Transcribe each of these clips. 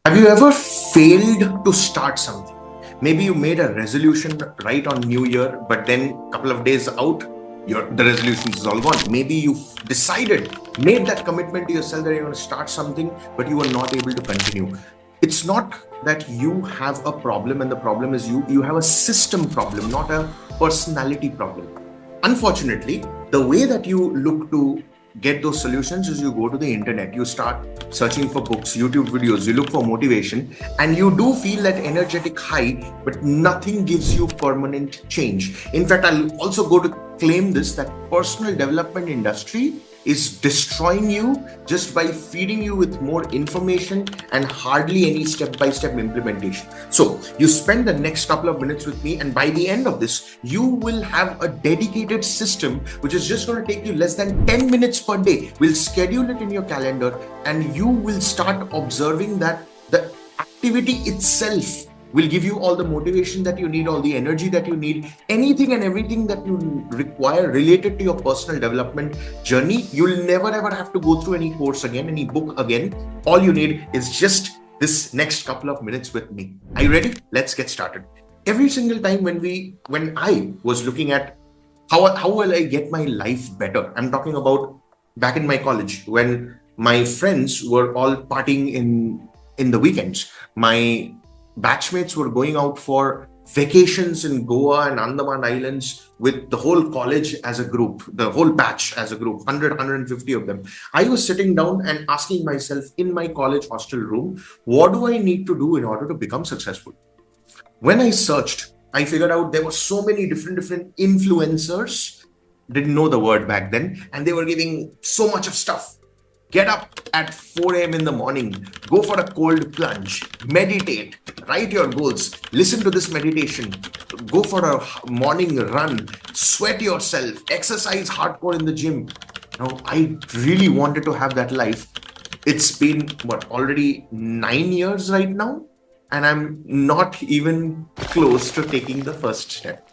Have you ever failed to start something? Maybe you made a resolution right on New Year, but then a couple of days out, the resolution is all gone. Maybe you decided, made that commitment to yourself that you're going to start something, but you were not able to continue. It's not that you have a problem, and the problem is you have a system problem, not a personality problem. Unfortunately, the way that you look to get those solutions is you go to the internet, you start searching for books, YouTube videos, you look for motivation, and you do feel that energetic high, but nothing gives you permanent change. In fact, I'll also go to claim this, that personal development industry is destroying you just by feeding you with more information and hardly any step-by-step implementation. So you spend the next couple of minutes with me, and by the end of this, you will have a dedicated system which is just going to take you less than 10 minutes per day. We'll schedule it in your calendar, and you will start observing that the activity itself will give you all the motivation that you need, all the energy that you need, anything and everything that you require related to your personal development journey. You'll never ever have to go through any course again, any book again. All you need is just this next couple of minutes with me. Are you ready? Let's get started. Every single time when I was looking at how will I get my life better, I'm talking about back in my college when my friends were all partying in the weekends. My batchmates were going out for vacations in Goa and Andaman Islands with the whole college as a group, the whole batch as a group, 100, 150 of them. I was sitting down and asking myself in my college hostel room, what do I need to do in order to become successful? When I searched, I figured out there were so many different influencers, didn't know the word back then, and they were giving so much of stuff. Get up at 4 a.m. in the morning, go for a cold plunge, meditate, write your goals, listen to this meditation, go for a morning run, sweat yourself, exercise hardcore in the gym. Now, I really wanted to have that life. It's been, already 9 years right now, and I'm not even close to taking the first step.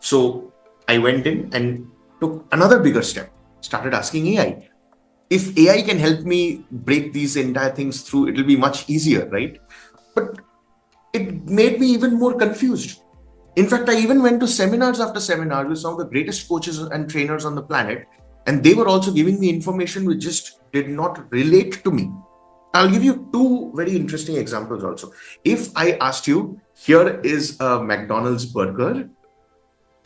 So I went in and took another bigger step, started asking AI. If AI can help me break these entire things through, it'll be much easier, right? But it made me even more confused. In fact, I even went to seminars after seminars with some of the greatest coaches and trainers on the planet, and they were also giving me information which just did not relate to me. I'll give you two very interesting examples also. If I asked you, here is a McDonald's burger,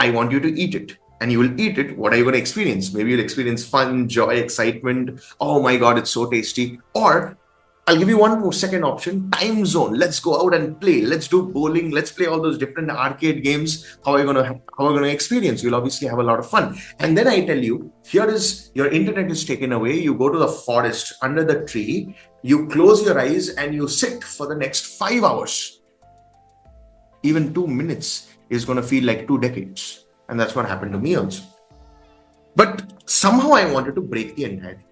I want you to eat it. And you will eat it, what are you going to experience? Maybe you'll experience fun, joy, excitement. Oh my God, it's so tasty. Or I'll give you one more second option, time zone. Let's go out and play. Let's do bowling. Let's play all those different arcade games. How are you going to experience? You'll obviously have a lot of fun. And then I tell you, here is your internet is taken away. You go to the forest under the tree. You close your eyes and you sit for the next 5 hours. Even 2 minutes is going to feel like 2 decades. And that's what happened to me also. But somehow I wanted to break the entire thing.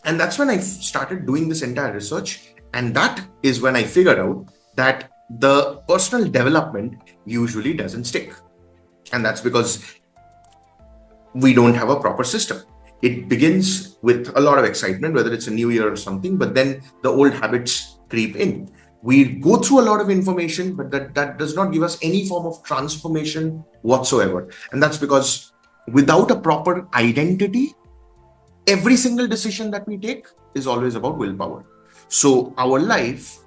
And that's when I started doing this entire research. And that is when I figured out that the personal development usually doesn't stick. And that's because we don't have a proper system. It begins with a lot of excitement, whether it's a new year or something, but then the old habits creep in. We go through a lot of information, but that does not give us any form of transformation whatsoever. And that's because without a proper identity, every single decision that we take is always about willpower. So our life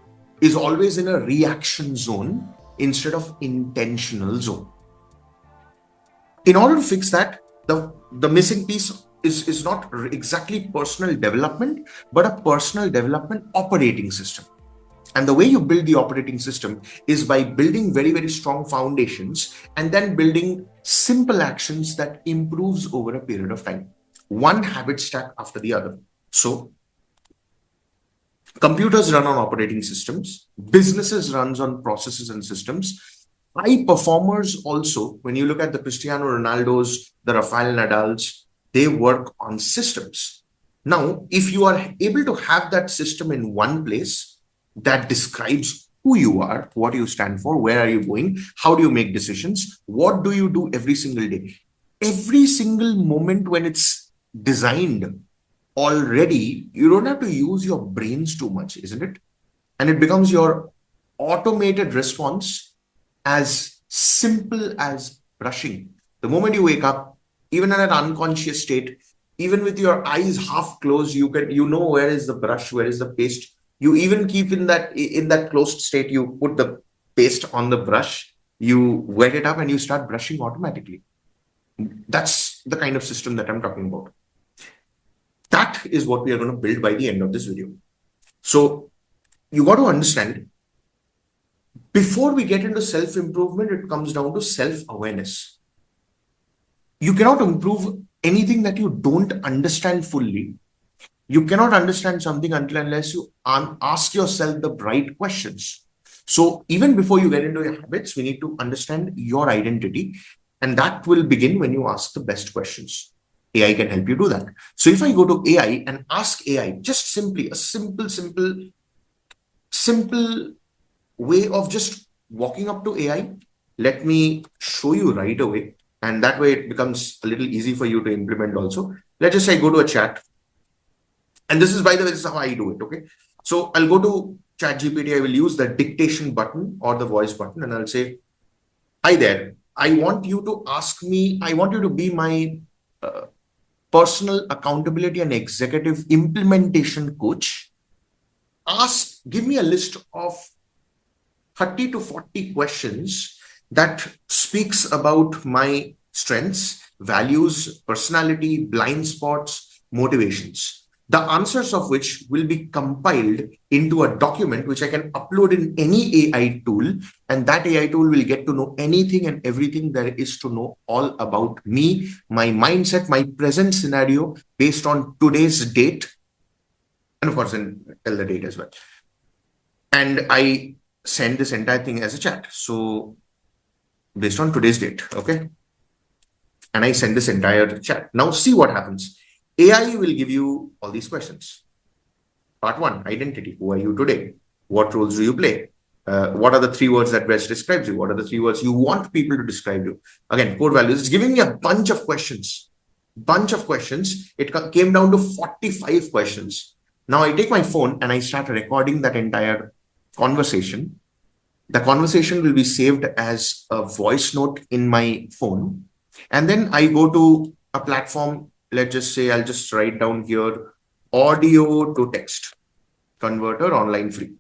is always in a reaction zone instead of intentional zone. In order to fix that, the missing piece is not exactly personal development, but a personal development operating system. And the way you build the operating system is by building very, very strong foundations and then building simple actions that improves over a period of time. One habit stack after the other. So computers run on operating systems, businesses runs on processes and systems. High performers also, when you look at the Cristiano Ronaldos, the Rafael Nadals, they work on systems. Now, if you are able to have that system in one place, that describes who you are, what you stand for, where are you going, how do you make decisions, what do you do every single day. Every single moment when it's designed already, you don't have to use your brains too much, isn't it? and it becomes your automated response, as simple as brushing. The moment you wake up, even in an unconscious state, even with your eyes half closed, you know where is the brush, where is the paste. You even keep in that closed state, you put the paste on the brush, you wet it up, and you start brushing automatically. That's the kind of system that I'm talking about. That is what we are going to build by the end of this video. So you got to understand, before we get into self improvement, it comes down to self awareness. You cannot improve anything that you don't understand fully. You cannot understand something until unless you ask yourself the right questions. So even before you get into your habits, we need to understand your identity, and that will begin when you ask the best questions. AI can help you do that. So if I go to AI and ask AI just simply a simple way of just walking up to AI, let me show you right away. And that way it becomes a little easy for you to implement also. Let's just say go to a chat. And this is, by the way, this is how I do it. Okay. So I'll go to ChatGPT. I will use the dictation button or the voice button, and I'll say, hi there. I want you to be my personal accountability and executive implementation coach. Give me a list of 30 to 40 questions that speaks about my strengths, values, personality, blind spots, motivations. The answers of which will be compiled into a document which I can upload in any AI tool, and that AI tool will get to know anything and everything there is to know all about me, my mindset, my present scenario based on today's date, and of course, then tell the date as well. And I send this entire thing as a chat. So based on today's date, okay? And I send this entire chat. Now see what happens. AI will give you all these questions. Part 1, identity. Who are you today? What roles do you play? What are the 3 words that best describes you? What are the 3 words you want people to describe you? Again, core values. It's giving me a bunch of questions. It came down to 45 questions. Now I take my phone and I start recording that entire conversation. The conversation will be saved as a voice note in my phone. And then I go to a platform. Let's just say I'll just write down here, audio to text converter online free.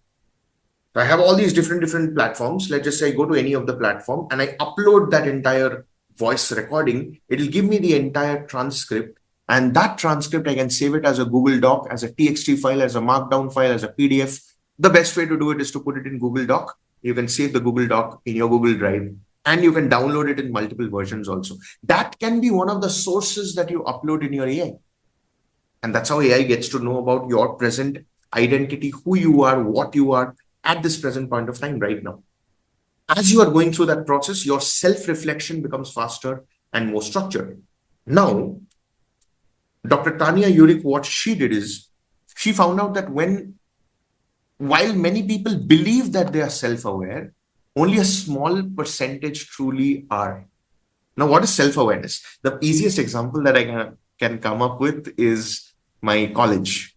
So I have all these different platforms. Let's just say I go to any of the platform and I upload that entire voice recording. It'll give me the entire transcript, and that transcript I can save it as a Google Doc, as a TXT file, as a markdown file, as a PDF. The best way to do it is to put it in Google Doc. You can save the Google Doc in your Google Drive, and you can download it in multiple versions also. That can be one of the sources that you upload in your AI. And that's how AI gets to know about your present identity, who you are, what you are at this present point of time right now. As you are going through that process, your self-reflection becomes faster and more structured. Now, Dr. Tanya Yurik, what she did is, she found out that while many people believe that they are self-aware, only a small percentage truly are. Now, what is self-awareness? The easiest example that I can come up with is my college.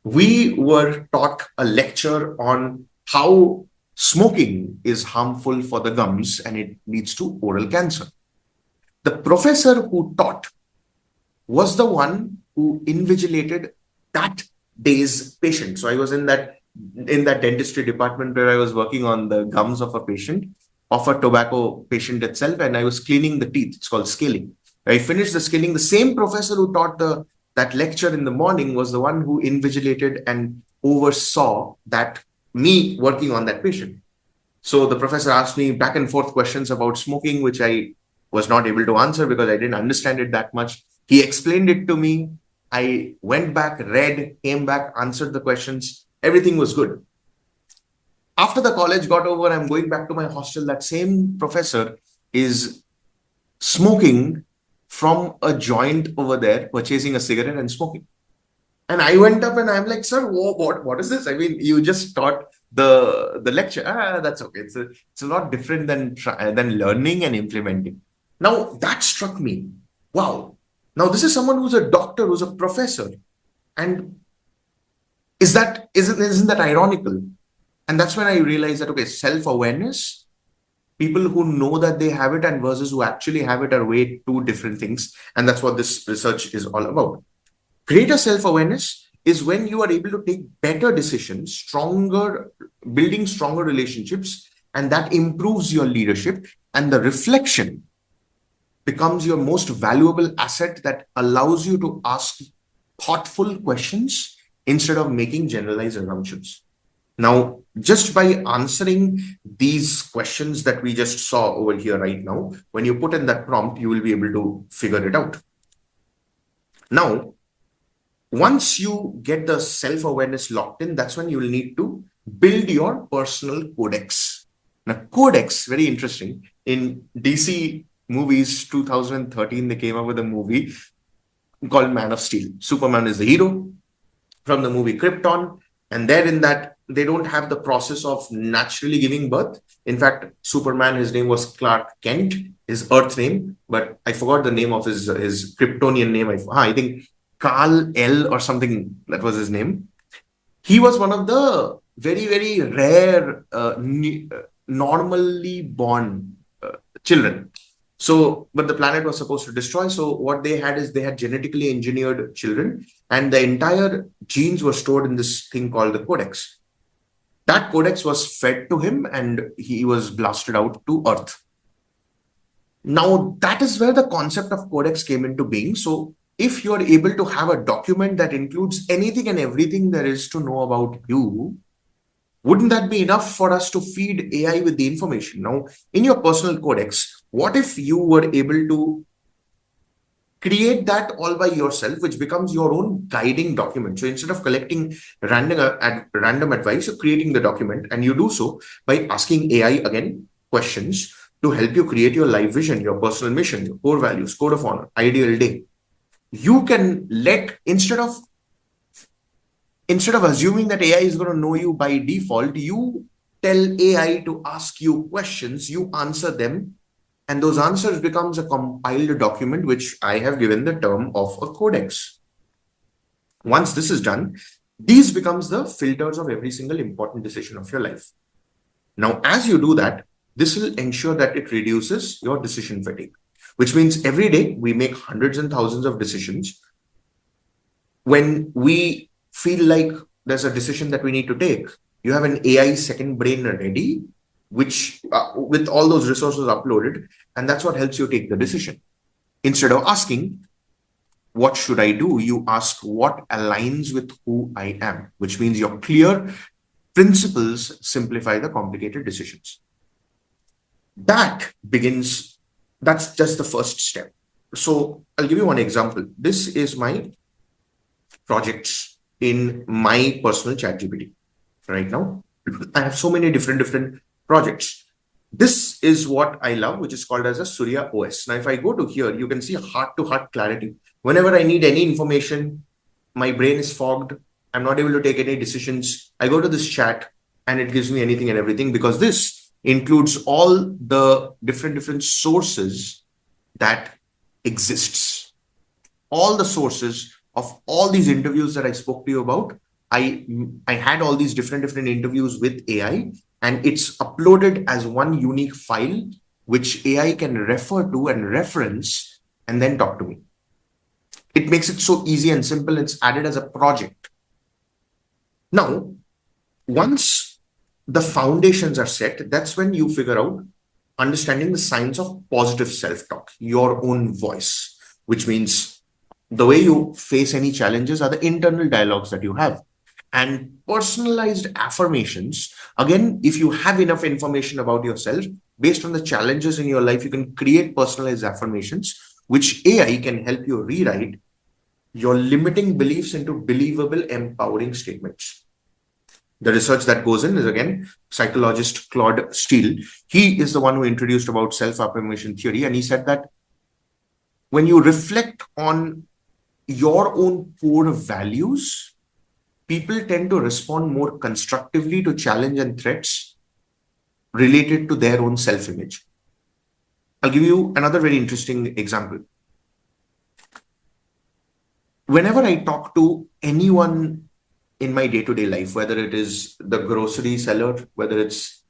We were taught a lecture on how smoking is harmful for the gums and it leads to oral cancer. The professor who taught was the one who invigilated that day's patient. So I was in that dentistry department where I was working on the gums of a patient, of a tobacco patient itself, and I was cleaning the teeth. It's called scaling. I finished the scaling. The same professor who taught that lecture in the morning was the one who invigilated and oversaw that me working on that patient. So the professor asked me back and forth questions about smoking, which I was not able to answer because I didn't understand it that much. He explained it to me. I went back, read, came back, answered the questions. Everything was good. After the college got over, I'm going back to my hostel. That same professor is smoking from a joint over there, purchasing a cigarette and smoking. And I went up and I'm like, sir, what is this? I mean, you just taught the lecture. That's okay. It's a lot different than learning and implementing. Now that struck me. Wow. Now this is someone who's a doctor, who's a professor. And isn't that ironical? And that's when I realized that, okay, self-awareness, people who know that they have it and versus who actually have it are way two different things. And that's what this research is all about. Greater self-awareness is when you are able to take better decisions, stronger, building stronger relationships, and that improves your leadership. And the reflection becomes your most valuable asset that allows you to ask thoughtful questions instead of making generalized assumptions. Now, just by answering these questions that we just saw over here right now, when you put in that prompt, you will be able to figure it out. Now, once you get the self-awareness locked in, that's when you will need to build your personal codex. Now, codex, very interesting. In DC movies 2013, they came up with a movie called Man of Steel. Superman is the hero from the movie Krypton. And there in that, they don't have the process of naturally giving birth. In fact, Superman, his name was Clark Kent, his Earth name, but I forgot the name of his Kryptonian name. I think Kal El or something, that was his name. He was one of the very, very rare, normally born children. So, but the planet was supposed to destroy. So, what they had is they had genetically engineered children, and the entire genes were stored in this thing called the codex. That codex was fed to him, and he was blasted out to Earth. Now, that is where the concept of codex came into being. So, if you're able to have a document that includes anything and everything there is to know about you, wouldn't that be enough for us to feed AI with the information? Now, in your personal codex, what if you were able to create that all by yourself, which becomes your own guiding document? So instead of collecting random advice, you're creating the document, and you do so by asking AI again questions to help you create your life vision, your personal mission, your core values, code of honor, ideal day. You can instead of assuming that AI is going to know you by default, you tell AI to ask you questions, you answer them, and those answers becomes a compiled document, which I have given the term of a codex. Once this is done, these becomes the filters of every single important decision of your life. Now, as you do that, this will ensure that it reduces your decision fatigue, which means every day we make hundreds and thousands of decisions. When we feel like there's a decision that we need to take, you have an AI second brain ready, which with all those resources uploaded, and that's what helps you take the decision. Instead of asking, what should I do? You ask, what aligns with who I am, which means your clear principles simplify the complicated decisions. That's just the first step. So I'll give you one example. This is my projects in my personal ChatGPT. Right now, I have so many different projects. This is what I love, which is called as a Surya OS. Now, if I go to here, you can see heart-to-heart clarity. Whenever I need any information, my brain is fogged. I'm not able to take any decisions. I go to this chat and it gives me anything and everything, because this includes all the different sources that exists. All the sources of all these interviews that I spoke to you about. I had all these different interviews with AI, and it's uploaded as one unique file, which AI can refer to and reference and then talk to me. It makes it so easy and simple. It's added as a project. Now, once the foundations are set, that's when you figure out understanding the science of positive self-talk, your own voice, which means the way you face any challenges are the internal dialogues that you have. And personalized affirmations, again, if you have enough information about yourself, based on the challenges in your life, you can create personalized affirmations, which AI can help you rewrite your limiting beliefs into believable, empowering statements. The research that goes in is, again, psychologist Claude Steele. He is the one who introduced about self-affirmation theory. And he said that when you reflect on your own core values, people tend to respond more constructively to challenge and threats related to their own self-image. I'll give you another very interesting example. Whenever I talk to anyone in my day-to-day life, whether it is the grocery seller, whether it's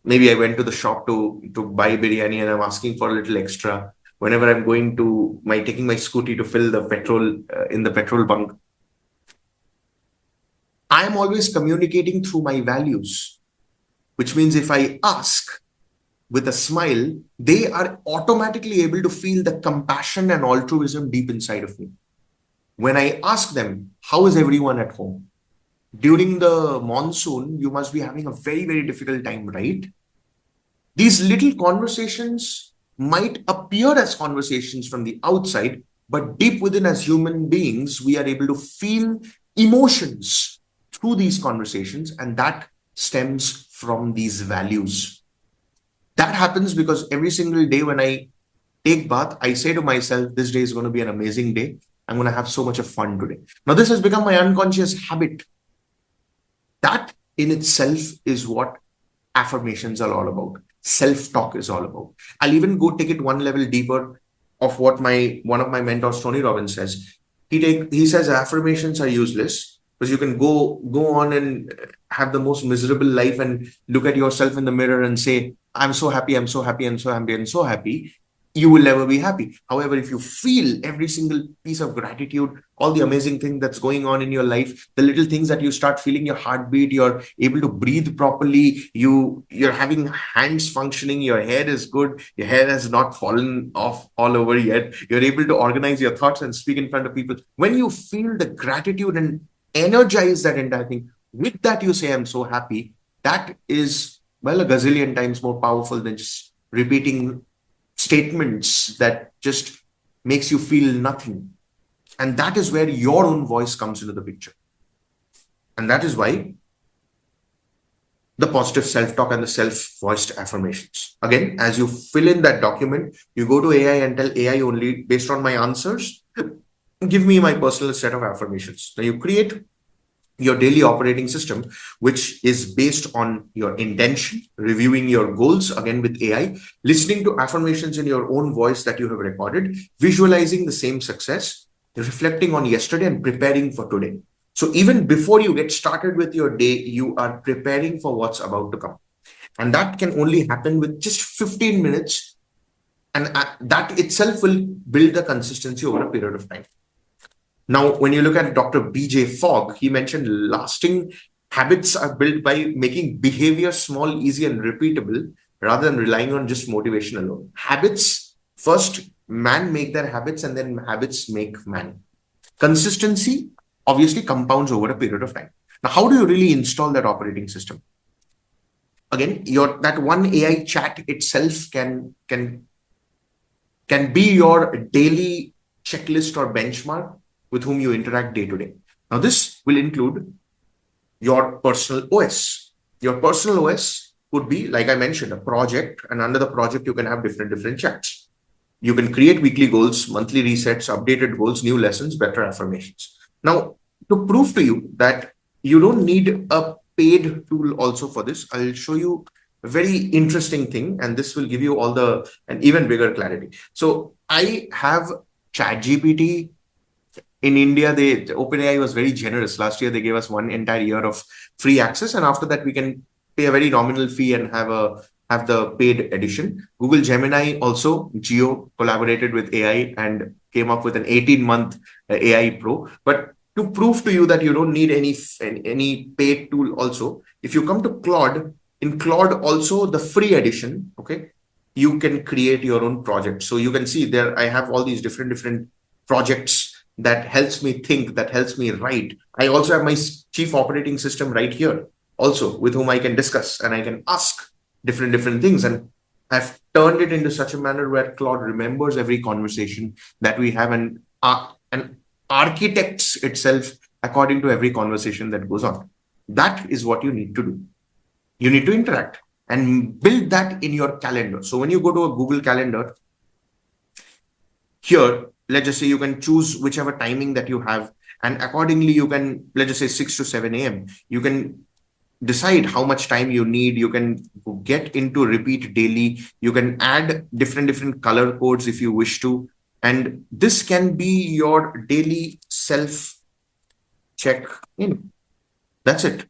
maybe I went to the shop to buy biryani and I'm asking for a little extra. Whenever I'm going to taking my scooty to fill the petrol in the petrol bunk, I am always communicating through my values, which means if I ask with a smile, they are automatically able to feel the compassion and altruism deep inside of me. When I ask them, how is everyone at home? During the monsoon, you must be having a very, very difficult time, right? These little conversations might appear as conversations from the outside, but deep within, as human beings, we are able to feel emotions through these conversations, and that stems from these values. That happens because every single day when I take bath, I say to myself, this day is going to be an amazing day. I'm going to have so much of fun today. Now, this has become my unconscious habit. That in itself is what affirmations are all about. Self-talk is all about. I'll even go take it one level deeper of what one of my mentors, Tony Robbins, says. He says affirmations are useless because you can go on and have the most miserable life and look at yourself in the mirror and say, I'm so happy, I'm so happy, I'm so happy, I'm so happy. You will never be happy. However, if you feel every single piece of gratitude, all the amazing thing that's going on in your life, the little things that you start feeling your heartbeat, you're able to breathe properly, you're having hands functioning, your hair is good, your hair has not fallen off all over yet, you're able to organize your thoughts and speak in front of people. When you feel the gratitude and energize that entire thing, with that you say, I'm so happy, that is, well, a gazillion times more powerful than just repeating statements that just makes you feel nothing. And that is where your own voice comes into the picture. And that is why the positive self-talk and the self-voiced affirmations. Again, as you fill in that document, you go to AI and tell AI only, based on my answers, give me my personal set of affirmations. Now you create your daily operating system, which is based on your intention, reviewing your goals, again with AI, listening to affirmations in your own voice that you have recorded, visualizing the same success, reflecting on yesterday and preparing for today. So even before you get started with your day, you are preparing for what's about to come. And that can only happen with just 15 minutes. And that itself will build the consistency over a period of time. Now, when you look at Dr. B.J. Fogg, he mentioned lasting habits are built by making behavior small, easy, and repeatable rather than relying on just motivation alone. Habits, first, man make their habits, and then habits make man. Consistency obviously compounds over a period of time. Now, how do you really install that operating system? Again, that one AI chat itself can be your daily checklist or benchmark with whom you interact day to day. Now, this will include your personal OS. Your personal OS would be, like I mentioned, a project, and under the project, you can have different chats. You can create weekly goals, monthly resets, updated goals, new lessons, better affirmations. Now, to prove to you that you don't need a paid tool also for this, I'll show you a very interesting thing, and this will give you an even bigger clarity. So I have ChatGPT. In India, OpenAI was very generous. Last year, they gave us one entire year of free access, and after that, we can pay a very nominal fee and have the paid edition. Google Gemini also, Geo, collaborated with AI and came up with an 18-month AI Pro. But to prove to you that you don't need any paid tool also, if you come to Claude, in Claude also the free edition, okay, you can create your own project. So you can see there, I have all these different projects that helps me think, that helps me write. I also have my chief operating system right here also, with whom I can discuss and I can ask different things. And I've turned it into such a manner where Claude remembers every conversation that we have and architects itself according to every conversation that goes on. That is what you need to do. You need to interact and build that in your calendar. So when you go to a Google Calendar, here, let's just say you can choose whichever timing that you have, and accordingly you can, let's just say 6 to 7 a.m. You can decide how much time you need. You can get into repeat daily. You can add different color codes if you wish to. And this can be your daily self check in. That's it.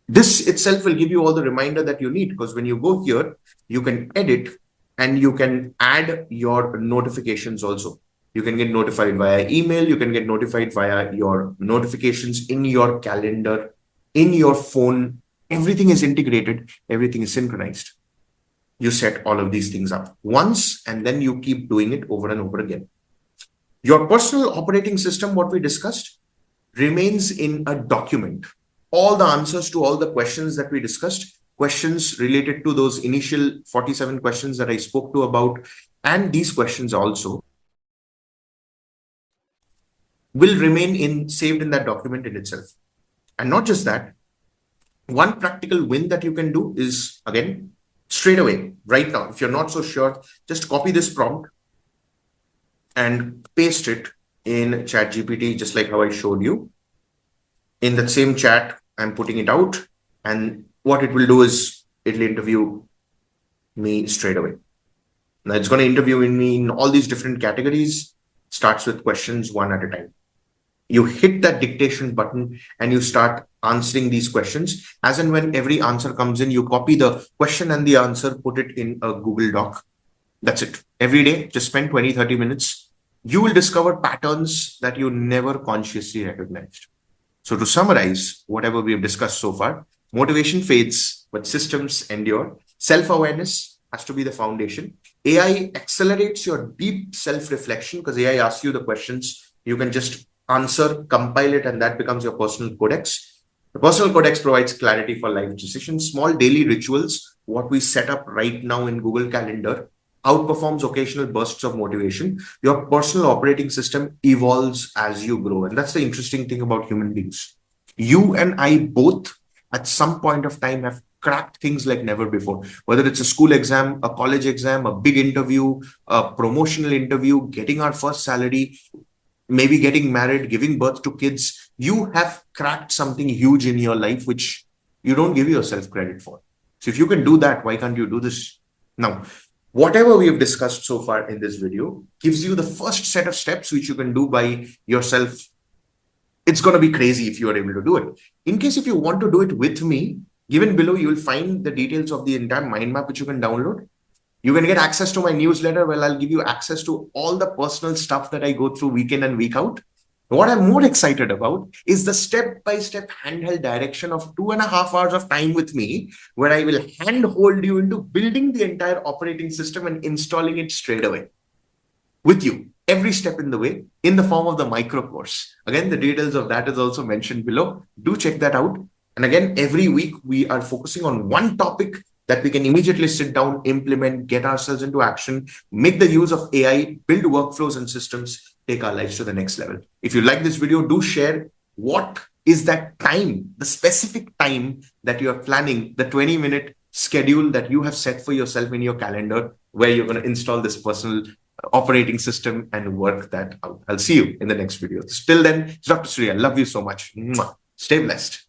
This itself will give you all the reminder that you need, because when you go here, you can edit and you can add your notifications also. You can get notified via email. You can get notified via your notifications in your calendar, in your phone. Everything is integrated. Everything is synchronized. You set all of these things up once, and then you keep doing it over and over again. Your personal operating system, what we discussed, remains in a document. All the answers to all the questions that we discussed, questions related to those initial 47 questions that I spoke to about, and these questions also will remain saved in that document in itself. And not just that, one practical win that you can do is, again, straight away, right now, if you're not so sure, just copy this prompt and paste it in ChatGPT, just like how I showed you. In that same chat, I'm putting it out, and what it will do is it'll interview me straight away. Now it's going to interview me in all these different categories, starts with questions one at a time. You hit that dictation button and you start answering these questions. As and when every answer comes in, you copy the question and the answer, put it in a Google Doc. That's it. Every day, just spend 20-30 minutes. You will discover patterns that you never consciously recognized. So to summarize whatever we have discussed so far, motivation fades, but systems endure. Self-awareness has to be the foundation. AI accelerates your deep self-reflection, because AI asks you the questions. You can just answer, compile it, and that becomes your personal codex. The personal codex provides clarity for life decisions. Small daily rituals, what we set up right now in Google Calendar, outperforms occasional bursts of motivation. Your personal operating system evolves as you grow. And that's the interesting thing about human beings. You and I both, at some point of time, have cracked things like never before. Whether it's a school exam, a college exam, a big interview, a promotional interview, getting our first salary, maybe getting married, giving birth to kids, you have cracked something huge in your life, which you don't give yourself credit for. So if you can do that, why can't you do this? Now, whatever we have discussed so far in this video gives you the first set of steps which you can do by yourself. It's going to be crazy if you are able to do it. In case if you want to do it with me, given below, you will find the details of the entire mind map which you can download. You can get access to my newsletter. Well, I'll give you access to all the personal stuff that I go through week in and week out. What I'm more excited about is the step-by-step handheld direction of 2.5 hours of time with me, where I will handhold you into building the entire operating system and installing it straight away with you, every step in the way, in the form of the micro course. Again, the details of that is also mentioned below. Do check that out. And again, every week we are focusing on one topic that we can immediately sit down, implement, get ourselves into action, make the use of AI, build workflows and systems, take our lives to the next level. If you like this video, do share what is that time, the specific time that you are planning, the 20-minute schedule that you have set for yourself in your calendar, where you're going to install this personal operating system and work that out. I'll see you in the next video. Till then, it's Dr. Sri. I love you so much. Stay blessed.